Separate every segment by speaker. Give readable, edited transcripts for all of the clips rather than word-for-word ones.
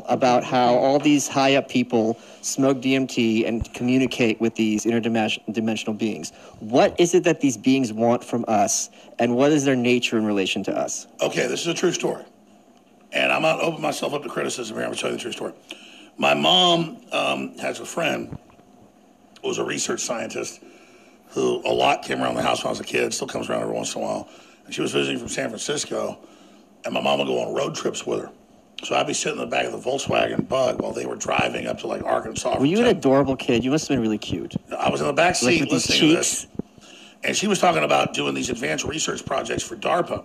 Speaker 1: about how all these high-up people smoke DMT and communicate with these interdimensional beings. What is it that these beings want from us, and what is their nature in relation to us?
Speaker 2: Okay, this is a true story. And I'm not opening myself up to criticism here. I'm going to tell you the true story. My mom has a friend who was a research scientist who a lot came around the house when I was a kid, still comes around every once in a while. And she was visiting from San Francisco, and my mom would go on road trips with her. So I'd be sitting in the back of the Volkswagen Bug while they were driving up to like Arkansas.
Speaker 1: Were you an adorable kid? You must have been really cute.
Speaker 2: I was in the back seat
Speaker 1: like
Speaker 2: listening to this. And she was talking about doing these advanced research projects for DARPA.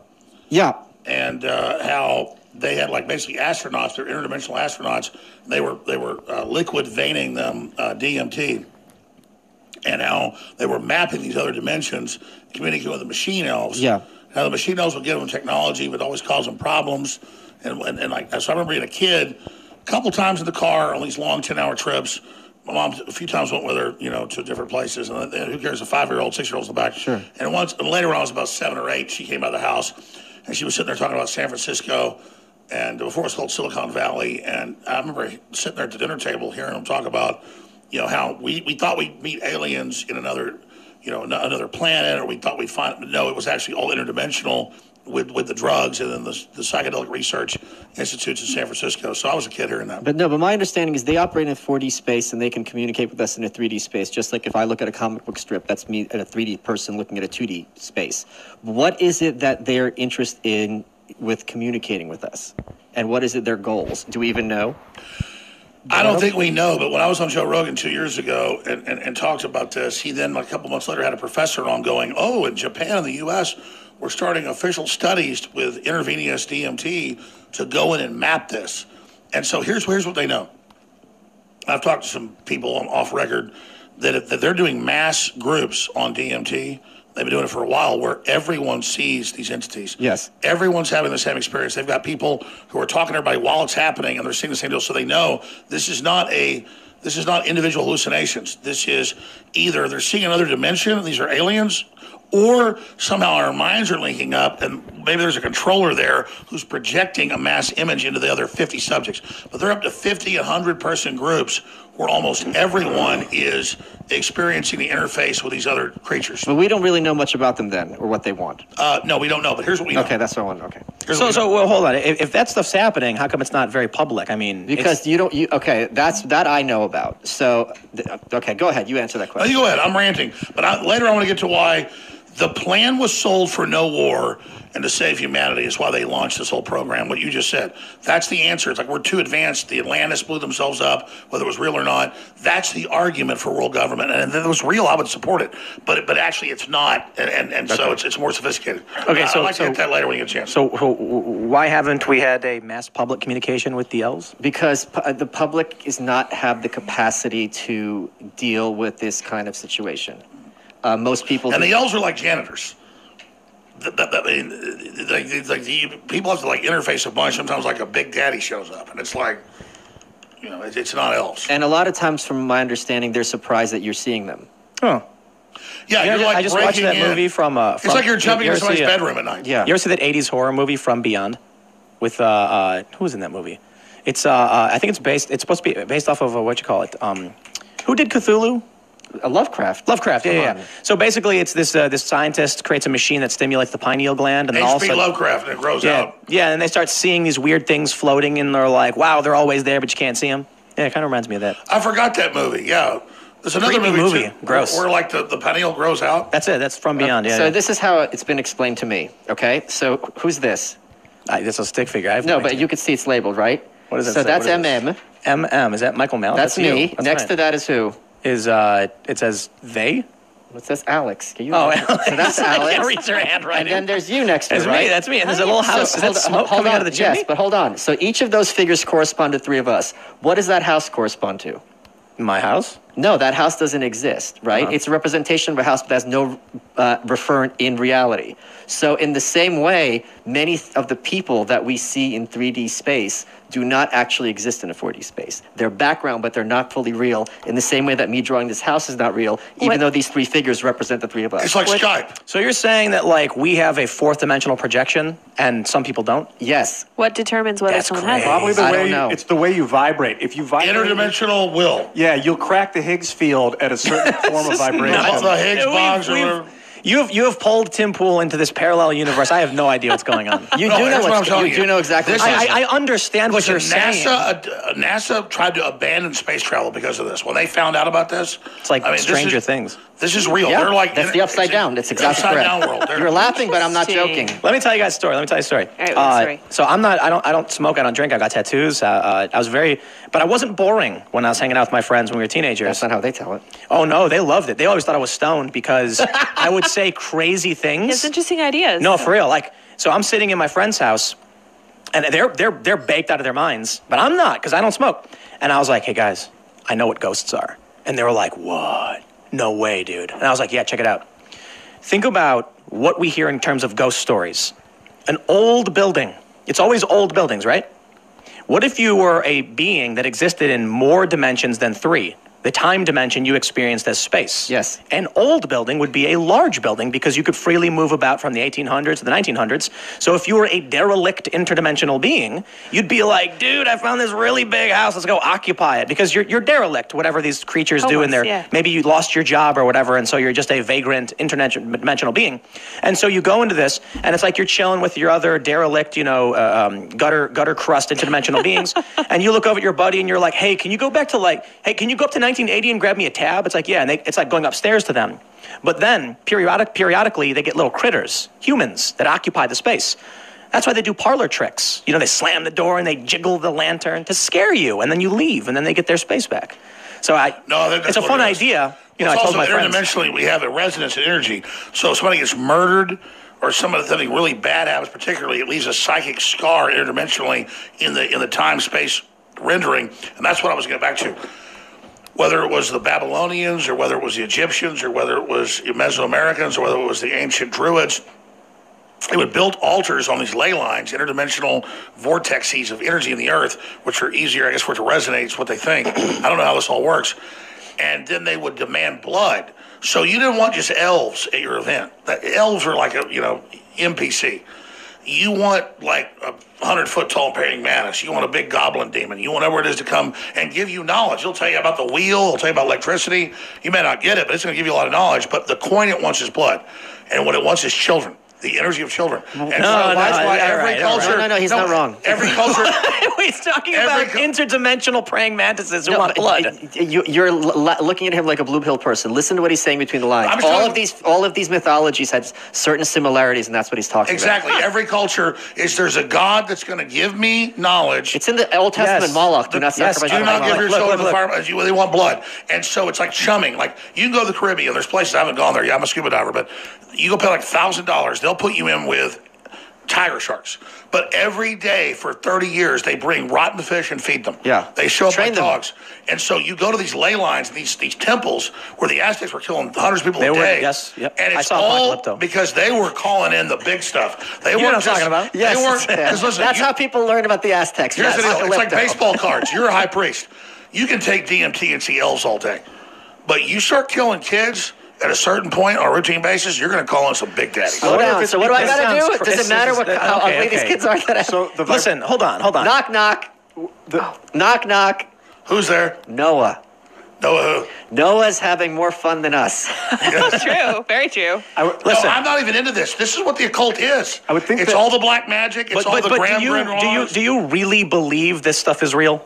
Speaker 1: Yeah.
Speaker 2: And how they had like basically astronauts, they're interdimensional astronauts. They were liquid veining them DMT. And how they were mapping these other dimensions, communicating with the machine elves.
Speaker 1: Yeah.
Speaker 2: How the machine elves would give them technology, but always cause them problems. And like, so I remember being a kid, a couple times in the car on these long 10-hour trips. My mom a few times went with her, to different places. And who cares, a 5-year-old, 6-year-old's in the back.
Speaker 1: Sure.
Speaker 2: And later when I was about 7 or 8, she came by the house, and she was sitting there talking about San Francisco, and before it was called Silicon Valley. And I remember sitting there at the dinner table hearing them talk about, how we thought we'd meet aliens in another planet, or we thought we'd find, but no, it was actually all interdimensional with the drugs and then the psychedelic research institutes in San Francisco. So I was a kid hearing that.
Speaker 1: But my understanding is they operate in a 4D space and they can communicate with us in a 3D space, just like if I look at a comic book strip, that's me at a 3D person looking at a 2D space. What is it that they're interested in with communicating with us? And what is it their goals? Do we even know?
Speaker 2: I don't think we know, but when I was on Joe Rogan 2 years ago and talked about this, he then, like a couple months later, had a professor on going, in Japan and the U.S., we're starting official studies with intravenous DMT to go in and map this. And so here's what they know. I've talked to some people off record that they're doing mass groups on DMT. They've been doing it for a while where everyone sees these entities.
Speaker 1: Yes.
Speaker 2: Everyone's having the same experience. They've got people who are talking to everybody while it's happening, and they're seeing the same deal. So they know this is not individual hallucinations. This is either they're seeing another dimension, these are aliens, or somehow our minds are linking up, and maybe there's a controller there who's projecting a mass image into the other 50 subjects. But they're up to 50, 100-person groups where almost everyone is experiencing the interface with these other creatures.
Speaker 1: But we don't really know much about them then, or what they want.
Speaker 2: No, we don't know, but here's what we know.
Speaker 1: Okay, that's what I want. Okay.
Speaker 3: Well, hold on. If that stuff's happening, how come it's not very public? I mean...
Speaker 1: Because that I know about. So, okay, go ahead. You answer that question.
Speaker 2: No, you go ahead. I'm ranting. But later I want to get to why the plan was sold for no war and to save humanity is why they launched this whole program, what you just said. That's the answer. It's like we're too advanced. The Atlantis blew themselves up, whether it was real or not. That's the argument for world government. And if it was real, I would support it. But actually it's not. And so it's more sophisticated.
Speaker 3: Okay,
Speaker 2: I'd like to get that later when you get a chance.
Speaker 3: So why haven't we had a mass public communication with the elves?
Speaker 1: Because the public does not have the capacity to deal with this kind of situation. Most people...
Speaker 2: And the elves are like janitors. People have to interface a bunch. Sometimes a big daddy shows up, and it's like, it's not elves.
Speaker 1: And a lot of times, from my understanding, they're surprised that you're seeing them.
Speaker 3: Oh.
Speaker 2: Yeah,
Speaker 3: I just watched that movie from
Speaker 2: it's like you're jumping into somebody's bedroom at night.
Speaker 1: Yeah.
Speaker 3: You ever see that 80s horror movie From Beyond? With, who was in that movie? It's, I think it's supposed to be based off of, who did Cthulhu?
Speaker 1: Lovecraft.
Speaker 3: Yeah. So basically, it's this scientist creates a machine that stimulates the pineal gland, and then all of a sudden,
Speaker 2: Lovecraft, and it grows out.
Speaker 3: Yeah, and they start seeing these weird things floating, and they're like, "Wow, they're always there, but you can't see them." Yeah, it kind of reminds me of that.
Speaker 2: I forgot that movie. Yeah, there's another movie too,
Speaker 3: Gross.
Speaker 2: Where the pineal grows out.
Speaker 3: That's it. That's From Beyond. Yeah.
Speaker 1: So this is how it's been explained to me. Okay, so who's this?
Speaker 3: That's a stick figure.
Speaker 1: No, but you can see it's labeled, right?
Speaker 3: What is that?
Speaker 1: So that's MM.
Speaker 3: MM. Is that Michael Malice?
Speaker 1: That's me. Next to that is who?
Speaker 3: It says they?
Speaker 1: It says Alex.
Speaker 3: Alex.
Speaker 1: So that's Alex.
Speaker 3: I can't read your handwriting.
Speaker 1: And then there's you next to it, right?
Speaker 3: That's me. And there's a little house. Is that smoke coming out of the chimney?
Speaker 1: Yes, but hold on. So each of those figures correspond to 3 of us. What does that house correspond to?
Speaker 3: My house?
Speaker 1: No, that house doesn't exist, right? It's a representation of a house, but has no referent in reality. So in the same way, many of the people that we see in 3D space do not actually exist in a 4D space. They're background, but they're not fully real, in the same way that me drawing this house is not real, even though these three figures represent the three of us.
Speaker 2: It's like Skype.
Speaker 3: So you're saying that, like, we have a fourth dimensional projection and some people don't?
Speaker 1: Yes.
Speaker 4: What determines whether
Speaker 3: That's
Speaker 4: someone has
Speaker 3: great.
Speaker 4: it?
Speaker 5: Probably the
Speaker 1: I
Speaker 5: way
Speaker 1: don't know.
Speaker 5: it's the way you vibrate. If you vibrate,
Speaker 2: Interdimensional will.
Speaker 5: yeah, you'll crack the Higgs field at a certain form of vibration.
Speaker 2: The Higgs bonds or whatever.
Speaker 3: You have pulled Tim Pool into this parallel universe. I have no idea what's going on.
Speaker 1: You
Speaker 2: No,
Speaker 1: do know
Speaker 2: here's what I'm telling
Speaker 1: you do
Speaker 2: you.
Speaker 1: know exactly
Speaker 2: This
Speaker 1: what's
Speaker 2: is-
Speaker 1: happening.
Speaker 3: I understand what you're saying.
Speaker 2: NASA tried to abandon space travel because of this. When they found out about this,
Speaker 3: It's like Stranger
Speaker 2: this is,
Speaker 3: Things.
Speaker 2: This is real.
Speaker 1: Yeah,
Speaker 2: They're like
Speaker 1: that's the upside down. That's exactly
Speaker 2: upside
Speaker 1: correct.
Speaker 2: down world. They're-
Speaker 1: You're laughing, but I'm not
Speaker 4: Interesting.
Speaker 1: joking.
Speaker 3: Let me tell you guys a story. All
Speaker 4: right, what's the story?
Speaker 3: So I don't smoke. I don't drink. I got tattoos. I was but I wasn't boring when I was hanging out with my friends when we were teenagers.
Speaker 1: That's not how they tell it.
Speaker 3: Oh no, they loved it. They always thought I was stoned because I would say crazy things.
Speaker 4: It's interesting ideas.
Speaker 3: No, for real. Like, so I'm sitting in my friend's house, and they're baked out of their minds, but I'm not because I don't smoke. And I was like, hey guys, I know what ghosts are, and they were like, what? No way, dude. And I was like, yeah, check it out. Think about what we hear in terms of ghost stories. An old building. It's always old buildings, right? What if you were a being that existed in more dimensions than 3? The time dimension you experienced as space.
Speaker 1: Yes.
Speaker 3: An old building would be a large building because you could freely move about from the 1800s to the 1900s. So if you were a derelict interdimensional being, you'd be like, dude, I found this really big house. Let's go occupy it. Because you're derelict, whatever these creatures do in
Speaker 4: Homeless,
Speaker 3: there.
Speaker 4: yeah.
Speaker 3: Maybe you lost your job or whatever, and so you're just a vagrant interdimensional being. And so you go into this, and it's like you're chilling with your other derelict, gutter crust interdimensional beings, and you look over at your buddy, and you're like, hey, can you go back to can you go up to 1980 and grab me a tab? It's like, yeah, and it's like going upstairs to them. But then, periodically, they get little critters, humans, that occupy the space. That's why they do parlor tricks. They slam the door and they jiggle the lantern to scare you, and then you leave, and then they get their space back. So
Speaker 2: that's
Speaker 3: it's a
Speaker 2: what
Speaker 3: fun
Speaker 2: it is.
Speaker 3: idea.
Speaker 2: It's
Speaker 3: I told
Speaker 2: also
Speaker 3: my friends.
Speaker 2: interdimensionally, we have a resonance in energy. So if somebody gets murdered or something really bad happens, particularly, it leaves a psychic scar interdimensionally in the time-space rendering, and that's what I was getting back to. Whether it was the Babylonians or whether it was the Egyptians or whether it was Mesoamericans or whether it was the ancient Druids, they would build altars on these ley lines, interdimensional vortexes of energy in the earth, which are easier, I guess, for it to resonate. It's what they think. I don't know how this all works. And then they would demand blood. So you didn't want just elves at your event. The elves are like a, NPC. You want like a 100-foot tall praying mantis. You want a big goblin demon. You want whatever it is to come and give you knowledge. He'll tell you about the wheel. He'll tell you about electricity. You may not get it, but it's going to give you a lot of knowledge. But the coin it wants is blood. And what it wants is children. The energy of children. And
Speaker 3: No,
Speaker 2: that's why
Speaker 3: all
Speaker 2: every
Speaker 3: right, all
Speaker 2: culture...
Speaker 1: right. No, he's not wrong.
Speaker 2: Every culture...
Speaker 3: He's talking about interdimensional praying mantises who want blood.
Speaker 1: You're looking at him like a blue pill person. Listen to what he's saying between the lines. All of these mythologies had certain similarities, and that's what he's talking
Speaker 2: Exactly.
Speaker 1: about.
Speaker 2: Every culture there's a God that's going to give me knowledge.
Speaker 1: It's in the Old Testament.
Speaker 3: Yes.
Speaker 1: Moloch. Do not sacrifice.
Speaker 2: Do not give your
Speaker 3: Look,
Speaker 2: children
Speaker 3: look,
Speaker 2: the fire. They want blood. And so it's like chumming. Like, you can go to the Caribbean. There's places I haven't gone there yet. I'm a scuba diver. But you go pay like $1,000. They'll put you in with tiger sharks. But every day for 30 years, they bring rotten fish and feed them.
Speaker 1: Yeah.
Speaker 2: They show up
Speaker 1: Train
Speaker 2: like
Speaker 1: them.
Speaker 2: dogs. And so you go to these ley lines, these temples, where the Aztecs were killing hundreds of people a day.
Speaker 3: Yes, yep.
Speaker 2: And
Speaker 3: I
Speaker 2: it's
Speaker 3: saw
Speaker 2: all
Speaker 3: Apocalypto.
Speaker 2: because they were calling in the big stuff. They
Speaker 3: know
Speaker 2: weren't
Speaker 3: what I'm
Speaker 2: just,
Speaker 3: talking about.
Speaker 1: Yes,
Speaker 2: They weren't, 'cause listen,
Speaker 1: that's
Speaker 2: you-
Speaker 1: how people learn about the Aztecs.
Speaker 2: Here's the
Speaker 1: Yes.
Speaker 2: deal. It's like
Speaker 1: Apocalypto.
Speaker 2: baseball cards. You're a high priest. You can take DMT and see elves all day. But you start killing kids at a certain point on a routine basis, you're going to call in some big daddies.
Speaker 1: Slow down. So what do I got to do? Does it matter how
Speaker 3: okay,
Speaker 1: ugly these
Speaker 3: okay.
Speaker 1: kids are?
Speaker 5: So the
Speaker 3: Listen, hold on.
Speaker 1: Knock, knock. Knock, knock.
Speaker 2: Who's there?
Speaker 1: Noah.
Speaker 2: Noah who?
Speaker 1: Noah's having more fun than us.
Speaker 4: True. Very true.
Speaker 3: Listen.
Speaker 2: No, I'm not even into this. This is what the occult is.
Speaker 5: I would think
Speaker 2: it's
Speaker 5: that-
Speaker 2: all the black magic. It's all the grand
Speaker 3: do you really believe this stuff is real?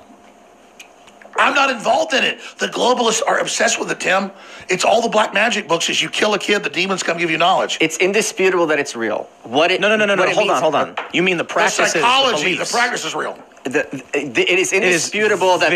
Speaker 2: I'm not involved in it. The globalists are obsessed with it, Tim. It's all the black magic books. As you kill a kid, the demons come give you knowledge.
Speaker 1: It's indisputable that it's real. What it
Speaker 3: No.
Speaker 1: what it
Speaker 3: Hold
Speaker 1: means-
Speaker 3: on. You mean the
Speaker 2: The
Speaker 3: practices,
Speaker 2: psychology, the
Speaker 3: beliefs.
Speaker 2: practice is real.
Speaker 1: It is indisputable that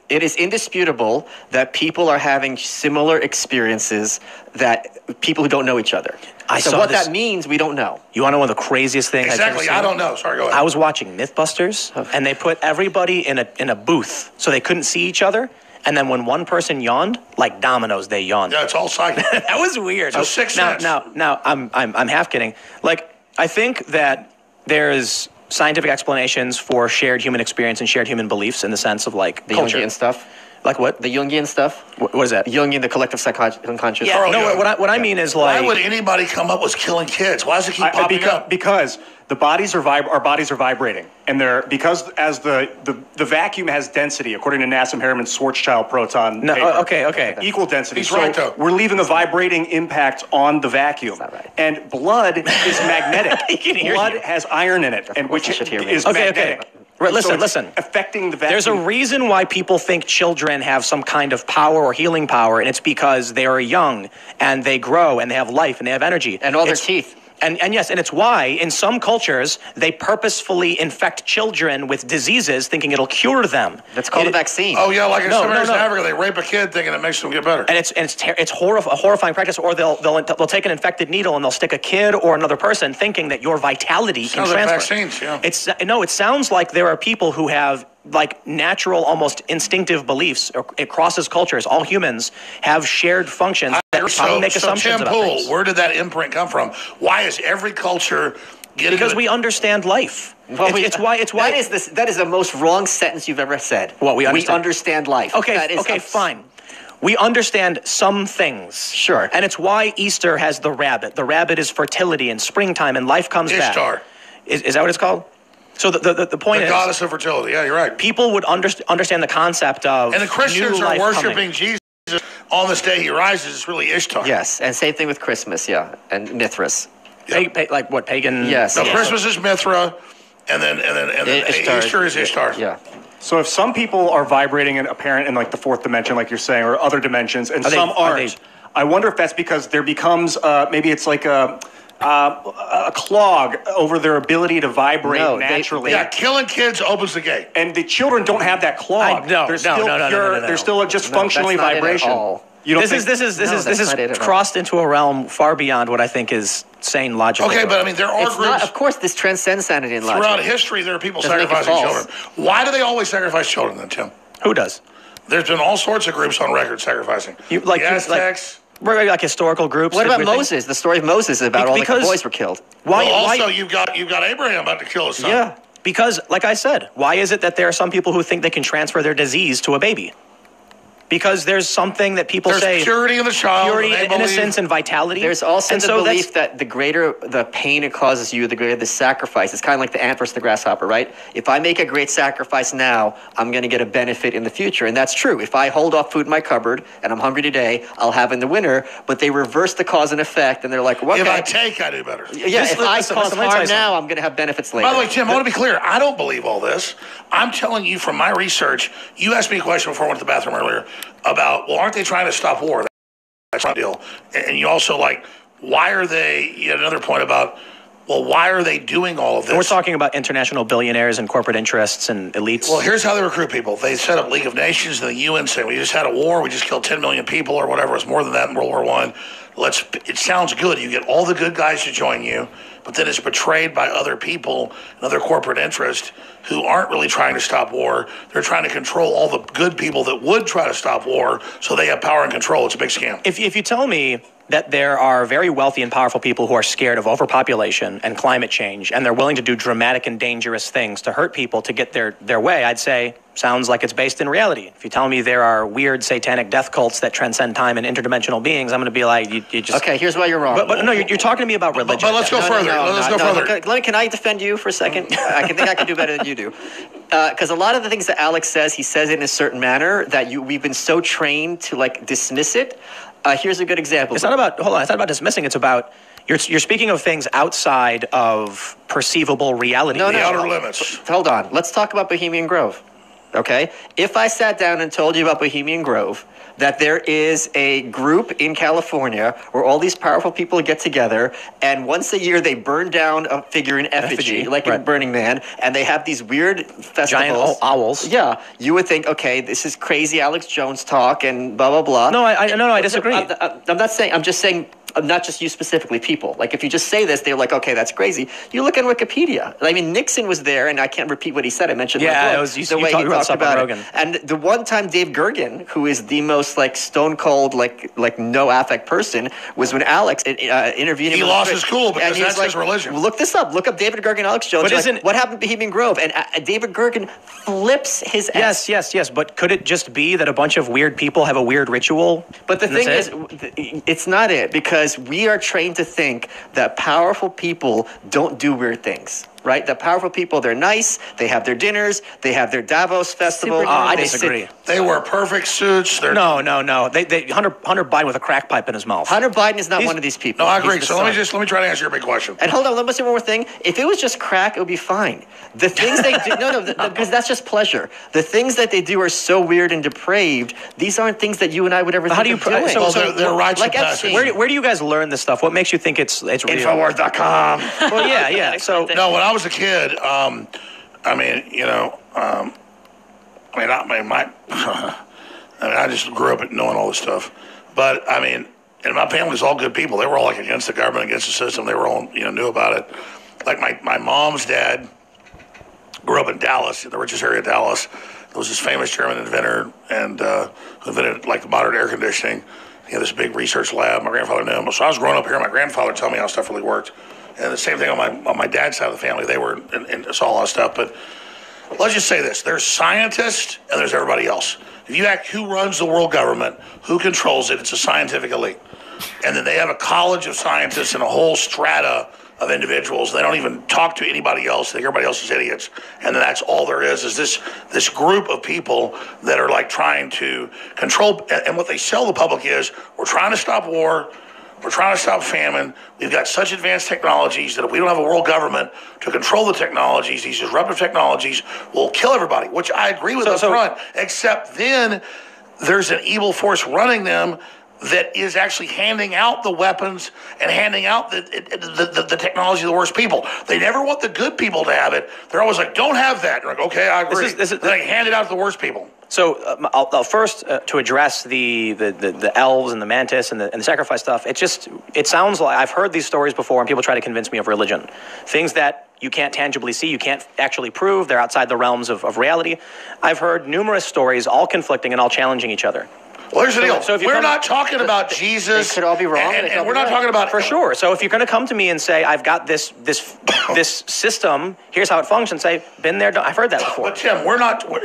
Speaker 1: it is indisputable that people are having similar experiences that people who don't know each other.
Speaker 3: I
Speaker 1: so
Speaker 3: saw
Speaker 1: what
Speaker 3: this-
Speaker 1: that means, we don't know.
Speaker 3: You want to know one of the craziest things
Speaker 2: Exactly.
Speaker 3: I've
Speaker 2: I
Speaker 3: ever
Speaker 2: don't know. Sorry, go ahead.
Speaker 3: I was watching Mythbusters, and they put everybody in a booth so they couldn't see each other, And then when one person yawned, like dominoes, they yawned.
Speaker 2: Yeah, it's all psychic.
Speaker 3: That was weird.
Speaker 2: So sixth sense.
Speaker 3: Now, I'm half kidding. Like, I think that there's scientific explanations for shared human experience and shared human beliefs in the sense of like
Speaker 1: The
Speaker 3: culture.
Speaker 1: Jungian stuff.
Speaker 3: Like what?
Speaker 1: The Jungian stuff.
Speaker 3: What is that?
Speaker 1: Jungian, the collective unconscious.
Speaker 3: Yeah,
Speaker 2: Carl
Speaker 3: no,
Speaker 2: Jung.
Speaker 3: what I mean is
Speaker 2: Why
Speaker 3: like...
Speaker 2: would anybody come up with killing kids? Why does it keep popping up?
Speaker 5: Because the bodies are our bodies are vibrating, and because as the vacuum has density, according to Nassim Harriman's Schwarzschild proton paper,
Speaker 3: okay.
Speaker 5: equal density.
Speaker 2: He's
Speaker 5: so
Speaker 2: right, though.
Speaker 5: we're leaving a vibrating impact on the vacuum,
Speaker 1: not right.
Speaker 5: and blood is magnetic.
Speaker 3: He can hear
Speaker 5: blood
Speaker 3: you.
Speaker 5: has iron in it, and which
Speaker 1: you should hear me.
Speaker 5: is
Speaker 3: Okay.
Speaker 5: magnetic.
Speaker 3: Right,
Speaker 5: And so it's
Speaker 3: listen.
Speaker 5: affecting the vacuum.
Speaker 3: There's a reason why people think children have some kind of power or healing power, and it's because they are young and they grow and they have life and they have energy.
Speaker 1: And all their teeth.
Speaker 3: And yes, and it's why in some cultures they purposefully infect children with diseases thinking it'll cure them.
Speaker 1: That's called a vaccine.
Speaker 2: Oh, yeah, like in
Speaker 3: No,
Speaker 2: some areas
Speaker 3: no.
Speaker 2: in Africa, they rape a kid thinking it makes them get better.
Speaker 3: And it's a horrifying practice. Or they'll take an infected needle and they'll stick a kid or another person thinking that your vitality
Speaker 2: Sounds
Speaker 3: can
Speaker 2: like
Speaker 3: transfer.
Speaker 2: vaccines, yeah.
Speaker 3: It sounds like there are people who have like natural, almost instinctive beliefs. It crosses cultures. All humans have shared functions that probably make assumptions
Speaker 2: Tim
Speaker 3: about
Speaker 2: Pool,
Speaker 3: things.
Speaker 2: where did that imprint come from? Why is every culture getting...
Speaker 3: Because we understand life.
Speaker 1: Well,
Speaker 3: It's why.
Speaker 1: That is the most wrong sentence you've ever said.
Speaker 3: What, we
Speaker 1: We
Speaker 3: understand?
Speaker 1: understand life.
Speaker 3: Okay,
Speaker 1: That is
Speaker 3: okay, fine. We understand some things.
Speaker 1: Sure.
Speaker 3: And it's why Easter has the rabbit. The rabbit is fertility and springtime and life comes
Speaker 2: Ishtar.
Speaker 3: back. Is that what it's called? So the point
Speaker 2: The
Speaker 3: is,
Speaker 2: goddess of fertility. Yeah, you're right.
Speaker 3: people would understand the concept of
Speaker 2: And the Christians
Speaker 3: new
Speaker 2: are
Speaker 3: life
Speaker 2: worshiping
Speaker 3: coming.
Speaker 2: Jesus on this day he rises. It's really Ishtar.
Speaker 1: Yes, and same thing with Christmas, yeah, and Mithras.
Speaker 3: Like what, pagan?
Speaker 1: Yes.
Speaker 2: No,
Speaker 1: Yeah.
Speaker 2: Christmas is Mithra, and then
Speaker 1: Ishtar.
Speaker 2: Easter is Ishtar.
Speaker 1: Yeah.
Speaker 5: So if some people are vibrating and apparent in like the fourth dimension, like you're saying, or other dimensions, and some aren't, I wonder if that's because there becomes maybe it's like a clog over their ability to vibrate
Speaker 1: No,
Speaker 5: naturally.
Speaker 2: Yeah, killing kids opens the gate.
Speaker 5: And the children don't have that clog.
Speaker 3: No.
Speaker 5: They're still pure. They're still just
Speaker 1: No,
Speaker 5: functionally
Speaker 1: that's not it at
Speaker 5: vibration.
Speaker 1: all.
Speaker 5: You don't
Speaker 3: This
Speaker 5: think,
Speaker 3: is
Speaker 1: that's not it at all.
Speaker 3: crossed into a realm far beyond what I think is sane logic.
Speaker 2: Okay, but I mean, there are
Speaker 1: It's
Speaker 2: groups...
Speaker 1: not, of course, this transcends sanity and logic.
Speaker 2: Throughout history, there are people
Speaker 1: Doesn't make it
Speaker 2: sacrificing
Speaker 1: false.
Speaker 2: children. Why do they always sacrifice children then, Tim?
Speaker 3: Who does?
Speaker 2: There's been all sorts of groups on record sacrificing.
Speaker 3: Like
Speaker 2: Aztecs.
Speaker 3: like historical groups.
Speaker 1: What
Speaker 3: that
Speaker 1: about
Speaker 3: we think-
Speaker 1: Moses? The story of Moses is about all the
Speaker 3: Because-
Speaker 1: boys were killed.
Speaker 3: Why?
Speaker 2: Well,
Speaker 3: why-
Speaker 2: also, you've got Abraham about to kill his son.
Speaker 1: Yeah.
Speaker 3: Because, like I said, why is it that there are some people who think they can transfer their disease to a baby? Because there's something that people
Speaker 2: There's
Speaker 3: say...
Speaker 2: purity in the child.
Speaker 3: Purity,
Speaker 2: and they
Speaker 3: innocence,
Speaker 2: believe-
Speaker 3: and vitality.
Speaker 1: There's also
Speaker 3: and
Speaker 1: the
Speaker 3: so
Speaker 1: belief that the greater the pain it causes you, the greater the sacrifice. It's kind of like the ant versus the grasshopper, right? If I make a great sacrifice now, I'm going to get a benefit in the future. And that's true. If I hold off food in my cupboard and I'm hungry today, I'll have in the winter. But they reverse the cause and effect, and they're like, well,
Speaker 2: If
Speaker 1: okay.
Speaker 2: I take, I do better.
Speaker 1: Yeah,
Speaker 3: Listen,
Speaker 1: if I
Speaker 3: listen,
Speaker 1: cause
Speaker 3: let me tell
Speaker 1: harm
Speaker 3: you
Speaker 1: now,
Speaker 3: something.
Speaker 1: I'm going to have benefits later.
Speaker 2: By the way, Tim, I want to be clear. I don't believe all this. I'm telling you from my research. You asked me a question before I went to the bathroom earlier about, well, aren't they trying to stop war? That's my deal. And you also why are they? You had another point about, well, why are they doing all of this?
Speaker 3: We're talking about international billionaires and corporate interests and elites.
Speaker 2: Well, here's how they recruit people. They set up League of Nations and the UN saying, we just had a war, we just killed 10 million people or whatever. It's more than that in World War I. It sounds good. You get all the good guys to join you, but then it's betrayed by other people and other corporate interests who aren't really trying to stop war. They're trying to control all the good people that would try to stop war so they have power and control. It's a big scam.
Speaker 3: If you tell me that there are very wealthy and powerful people who are scared of overpopulation and climate change, and they're willing to do dramatic and dangerous things to hurt people to get their way, I'd say, sounds like it's based in reality. If you tell me there are weird satanic death cults that transcend time and interdimensional beings, I'm going to be like, you just...
Speaker 1: Okay, here's why you're wrong.
Speaker 3: But no, you're talking to me about religion.
Speaker 2: But let's go further. Let's go further.
Speaker 1: Okay, can I defend you for a second? I think I can do better than you do. Because a lot of the things that Alex says, he says it in a certain manner that we've been so trained to dismiss it. Here's a good example.
Speaker 3: It's not about dismissing. It's about you're speaking of things outside of perceivable reality.
Speaker 1: No,
Speaker 2: The
Speaker 1: no.
Speaker 2: outer limits.
Speaker 1: Hold on. Let's talk about Bohemian Grove. Okay? If I sat down and told you about Bohemian Grove, that there is a group in California where all these powerful people get together, and once a year they burn down a figure in effigy, like in Burning Man, and they have these weird festivals.
Speaker 3: Giant owls.
Speaker 1: Yeah. You would think, okay, this is crazy Alex Jones talk and blah, blah, blah.
Speaker 3: No, I disagree.
Speaker 1: I'm not saying, I'm just saying not just you specifically, people. Like if you just say this, they're like, okay, that's crazy. You look on Wikipedia. I mean, Nixon was there, and I can't repeat what he said. I mentioned
Speaker 3: it was
Speaker 1: the way he talked about
Speaker 3: Rogan.
Speaker 1: it. And the one time Dave Gergen, who is the most like stone cold, like no affect person, was when Alex interviewed him.
Speaker 2: He lost his cool because that's
Speaker 1: like,
Speaker 2: his religion.
Speaker 1: Look this up. Look up David Gergen, Alex Jones.
Speaker 3: But
Speaker 1: what happened to Bohemian Grove? And David Gergen flips his ass.
Speaker 3: Yes. But could it just be that a bunch of weird people have a weird ritual?
Speaker 1: But the thing is, it's not it, because we are trained to think that powerful people don't do weird things. Right? The powerful people, they're nice. They have their dinners. They have their Davos festival.
Speaker 3: I disagree.
Speaker 2: They wear perfect suits.
Speaker 3: No. Hunter Biden with a crack pipe in his mouth.
Speaker 1: Hunter Biden is not one of these people.
Speaker 2: No, I agree. So let me try to answer your big question.
Speaker 1: And hold on, let me say one more thing. If it was just crack, it would be fine. The things they do, because that's just pleasure. The things that they do are so weird and depraved. These aren't things that you and I would ever think of doing.
Speaker 2: They're rites of passage.
Speaker 3: Where do you guys learn this stuff? What makes you think it's real?
Speaker 2: Infowars.com.
Speaker 3: Well, yeah. So
Speaker 2: no, when I was a kid, I just grew up knowing all this stuff. But I mean, and my family's all good people. They were all like against the government, against the system. They were all knew about it. Like my mom's dad grew up in Dallas, in the richest area of Dallas. There was this famous German inventor and who invented like modern air conditioning. He had this big research lab. My grandfather knew him. So I was growing up here. My grandfather told me how stuff really worked. And the same thing on my dad's side of the family. They were and saw a lot of stuff. But let's just say this: there's scientists and there's everybody else. If you ask who runs the world government, who controls it, it's a scientific elite. And then they have a college of scientists and a whole strata of individuals. They don't even talk to anybody else. They think everybody else is idiots. And then that's all there is this group of people that are like trying to control. And what they sell the public is, we're trying to stop war. We're trying to stop famine. We've got such advanced technologies that if we don't have a world government to control the technologies, these disruptive technologies will kill everybody, which I agree with up front. Except then there's an evil force running them that is actually handing out the weapons and handing out the technology to the worst people. They never want the good people to have it. They're always like, don't have that. You're like, okay, I agree. They hand it out to the worst people.
Speaker 3: So I'll first to address the elves and the mantis and the sacrifice stuff. It sounds like I've heard these stories before, and people try to convince me of religion, things that you can't tangibly see, you can't actually prove. They're outside the realms of reality. I've heard numerous stories, all conflicting and all challenging each other.
Speaker 2: Well, here's the deal. So we're not talking about Jesus.
Speaker 1: They could all be wrong.
Speaker 2: And we're not talking about...
Speaker 3: For sure. So if you're going to come to me and say, I've got this system, here's how it functions, say, been there, done. I've heard that before.
Speaker 2: But Tim,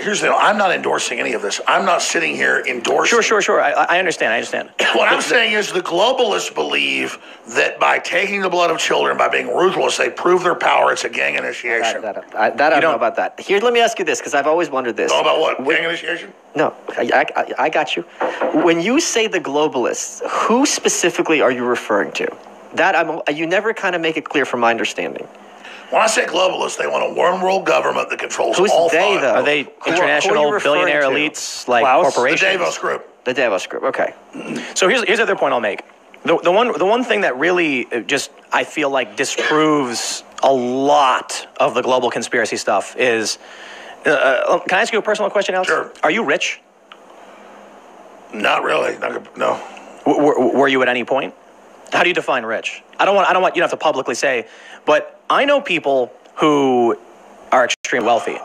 Speaker 2: here's the deal. I'm not endorsing any of this. I'm not sitting here endorsing...
Speaker 3: Sure. I understand.
Speaker 2: What I'm saying is the globalists believe that by taking the blood of children, by being ruthless, they prove their power. It's a gang initiation.
Speaker 1: I don't know about that. Here, let me ask you this, because I've always wondered this.
Speaker 2: Know about what? Gang initiation?
Speaker 1: No, I got you. When you say the globalists, who specifically are you referring to? You never kind of make it clear from my understanding.
Speaker 2: When I say globalists, they want a one world government that controls
Speaker 1: Who's
Speaker 2: all
Speaker 1: they,
Speaker 2: five.
Speaker 1: though?
Speaker 3: Are they international billionaire elites like corporations?
Speaker 2: The Davos Group.
Speaker 1: The Davos Group, okay.
Speaker 3: So here's the other point I'll make. The one thing that really just I feel like disproves a lot of the global conspiracy stuff is, can I ask you a personal question, Alex?
Speaker 2: Sure.
Speaker 3: Are you rich?
Speaker 2: Not really. No.
Speaker 3: Were you at any point? How do you define rich? I don't want you to have to publicly say, but I know people who are extremely wealthy,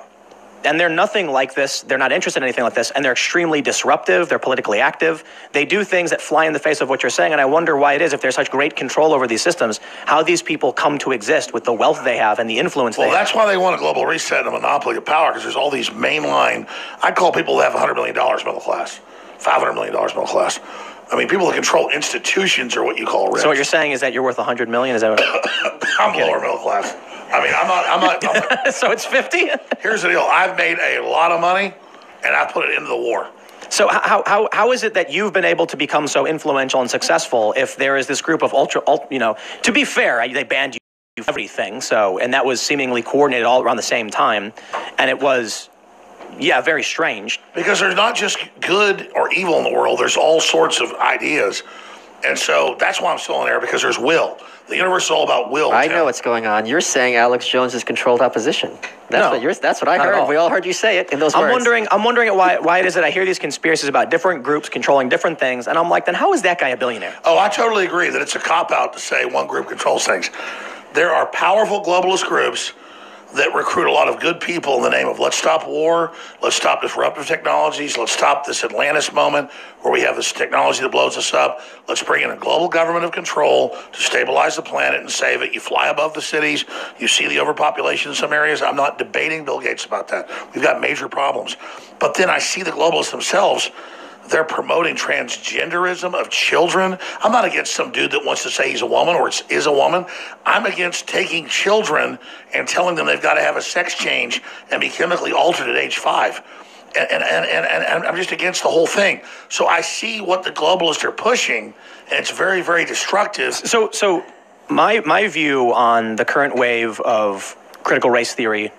Speaker 3: and they're nothing like this. They're not interested in anything like this, and they're extremely disruptive. They're politically active. They do things that fly in the face of what you're saying, and I wonder why it is, if there's such great control over these systems, how these people come to exist with the wealth they have and the influence they have.
Speaker 2: Well, that's why they want a global reset and a monopoly of power, because there's all these mainline, I call people that have $100 million middle class, $500 million middle class. I mean, people that control institutions are what you call rich.
Speaker 3: So what you're saying is that you're worth $100 million? Is that what
Speaker 2: I'm lower middle class. I mean, I'm not.
Speaker 3: So it's 50?
Speaker 2: Here's the deal. I've made a lot of money, and I put it into the war.
Speaker 3: So how is it that you've been able to become so influential and successful if there is this group of to be fair, they banned you from everything, and that was seemingly coordinated all around the same time, and it was... Yeah, very strange.
Speaker 2: Because there's not just good or evil in the world. There's all sorts of ideas. And so that's why I'm still in there, because there's will. The universe is all about will.
Speaker 1: I know what's going on. You're saying Alex Jones is controlled opposition. That's what I heard. We all heard you say it in those words.
Speaker 3: I'm wondering why it is that I hear these conspiracies about different groups controlling different things, and I'm like, then how is that guy a billionaire?
Speaker 2: Oh, I totally agree that it's a cop-out to say one group controls things. There are powerful globalist groups that recruit a lot of good people in the name of let's stop war, let's stop disruptive technologies, let's stop this Atlantis moment where we have this technology that blows us up. Let's bring in a global government of control to stabilize the planet and save it. You fly above the cities, you see the overpopulation in some areas. I'm not debating Bill Gates about that. We've got major problems. But then I see the globalists themselves. They're promoting transgenderism of children. I'm not against some dude that wants to say he's a woman or is a woman. I'm against taking children and telling them they've got to have a sex change and be chemically altered at age 5. And I'm just against the whole thing. So I see what the globalists are pushing, and it's very, very destructive.
Speaker 3: So my view on the current wave of critical race theory,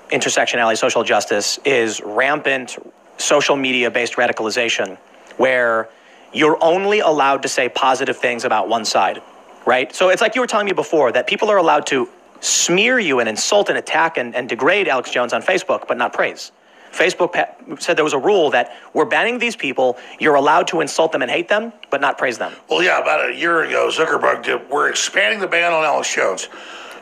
Speaker 3: intersectionality, social justice is rampant social media-based radicalization, where you're only allowed to say positive things about one side, right? So it's like you were telling me before, that people are allowed to smear you and insult and attack and degrade Alex Jones on Facebook, but not praise. Facebook said there was a rule that we're banning these people, you're allowed to insult them and hate them, but not praise them.
Speaker 2: Well, yeah, about a year ago, Zuckerberg did, we're expanding the ban on Alex Jones.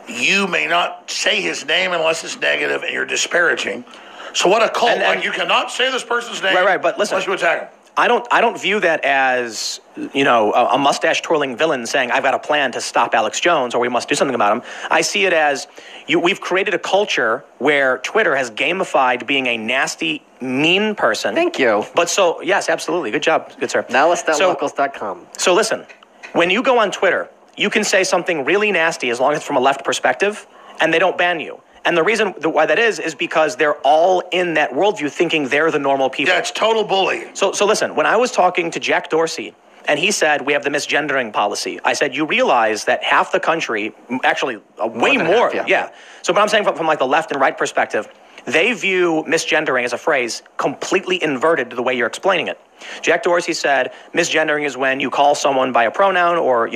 Speaker 2: You may not say his name unless it's negative and you're disparaging. So what a cult! Like, you cannot say this person's name,
Speaker 3: right? But listen,
Speaker 2: unless you attack him.
Speaker 3: I don't view that as, a mustache twirling villain saying I've got a plan to stop Alex Jones or we must do something about him. I see it as we've created a culture where Twitter has gamified being a nasty, mean person.
Speaker 1: Thank you.
Speaker 3: But yes, absolutely. Good job, good sir.
Speaker 1: Malice.locals.com.
Speaker 3: So listen, when you go on Twitter, you can say something really nasty as long as it's from a left perspective, and they don't ban you. And the reason why that is because they're all in that worldview thinking they're the normal people.
Speaker 2: Yeah, it's total bullying.
Speaker 3: So listen, when I was talking to Jack Dorsey, and he said, we have the misgendering policy, I said, you realize that half the country, actually way more, yeah. So but I'm saying from like the left and right perspective, they view misgendering as a phrase completely inverted to the way you're explaining it. Jack Dorsey said misgendering is when you call someone by a pronoun or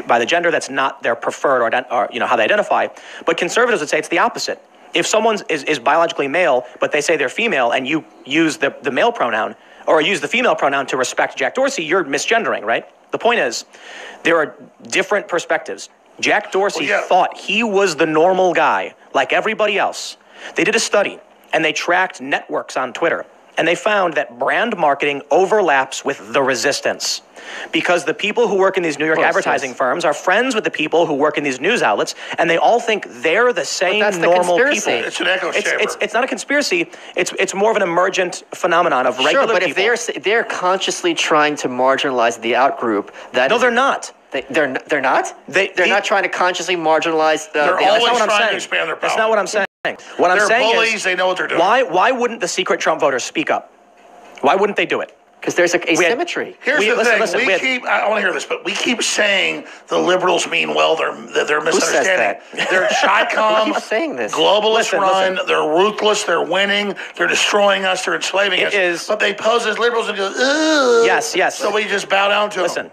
Speaker 3: by the gender that's not their preferred or how they identify. But conservatives would say it's the opposite. If someone is biologically male, but they say they're female, and you use the male pronoun or use the female pronoun to respect Jack Dorsey, you're misgendering, right? The point is, there are different perspectives. Jack Dorsey thought he was the normal guy, like everybody else. They did a study, and they tracked networks on Twitter, and they found that brand marketing overlaps with the resistance, because the people who work in these New York advertising firms are friends with the people who work in these news outlets, and they all think they're the same normal people.
Speaker 2: It's an echo chamber.
Speaker 3: It's not a conspiracy. It's more of an emergent phenomenon of regular people.
Speaker 1: Sure, but if they're consciously trying to marginalize the out-group,
Speaker 3: no, they're not.
Speaker 1: They're not? They're not trying to consciously marginalize the...
Speaker 2: They're always trying to expand their power.
Speaker 3: That's not what I'm saying. What I'm saying
Speaker 2: they're bullies, they know what they're doing.
Speaker 3: Why wouldn't the secret Trump voters speak up? Why wouldn't they do it?
Speaker 1: Because there's asymmetry.
Speaker 2: Here's the thing. I want to hear this, but we keep saying the liberals mean well. They're misunderstanding. They're Chi-Com, globalist run. They're ruthless. They're winning. They're destroying us. They're enslaving us. But they pose as liberals and go, ugh.
Speaker 3: Yes.
Speaker 2: So we just bow down to them.
Speaker 3: Listen,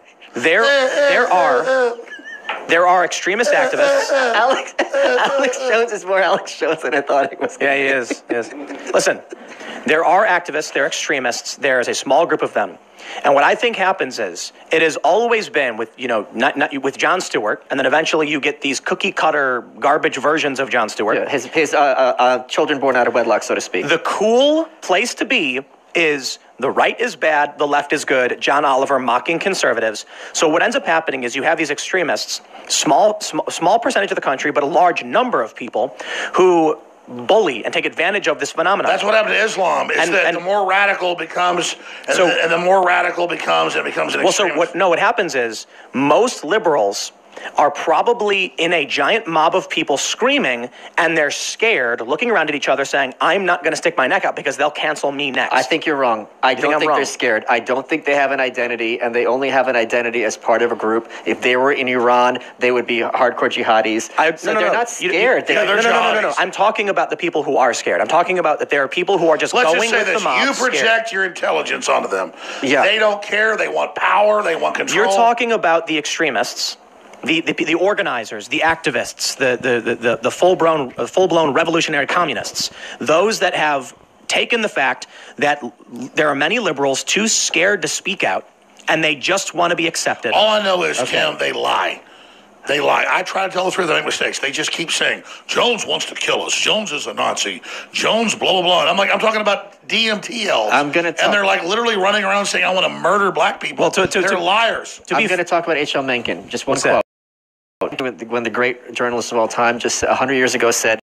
Speaker 3: there are extremist activists.
Speaker 1: Alex Jones is more Alex Jones than I thought he was.
Speaker 3: Yeah, he is. Listen, there are activists, there are extremists, there is a small group of them. And what I think happens is, it has always been with, not with Jon Stewart, and then eventually you get these cookie cutter garbage versions of Jon Stewart.
Speaker 1: Yeah, his children born out of wedlock, so to speak.
Speaker 3: The cool place to be is the right is bad, the left is good, John Oliver mocking conservatives. So what ends up happening is you have these extremists, small percentage of the country, but a large number of people who bully and take advantage of this phenomenon.
Speaker 2: That's what happened to Islam, the more radical becomes, and the more radical becomes, it becomes an extremist.
Speaker 3: What happens is, most liberals are probably in a giant mob of people screaming, and they're scared, looking around at each other saying, I'm not going to stick my neck out because they'll cancel me next.
Speaker 1: I think you're wrong. I don't think they're scared. I don't think they have an identity, and they only have an identity as part of a group. If they were in Iran, they would be hardcore jihadis. They're not scared.
Speaker 3: No. I'm talking about the people who are scared. I'm talking about that there are people who are just going with the mob.
Speaker 2: You project your intelligence onto them. Yeah. They don't care. They want power. They want control.
Speaker 3: You're talking about the extremists. The organizers, the activists, the full-blown revolutionary communists, those that have taken the fact that there are many liberals too scared to speak out, and they just want to be accepted.
Speaker 2: All I know is, Tim, they lie. They lie. I try to tell the truth. They make mistakes. They just keep saying, Jones wants to kill us. Jones is a Nazi. Jones, blah, blah, blah. And I'm talking about DMT elves. And they're like literally running around saying, I want to murder black people. Well, they're liars.
Speaker 1: I'm going to talk about H.L. Mencken. Just one quote. When the great journalist of all time just 100 years ago said,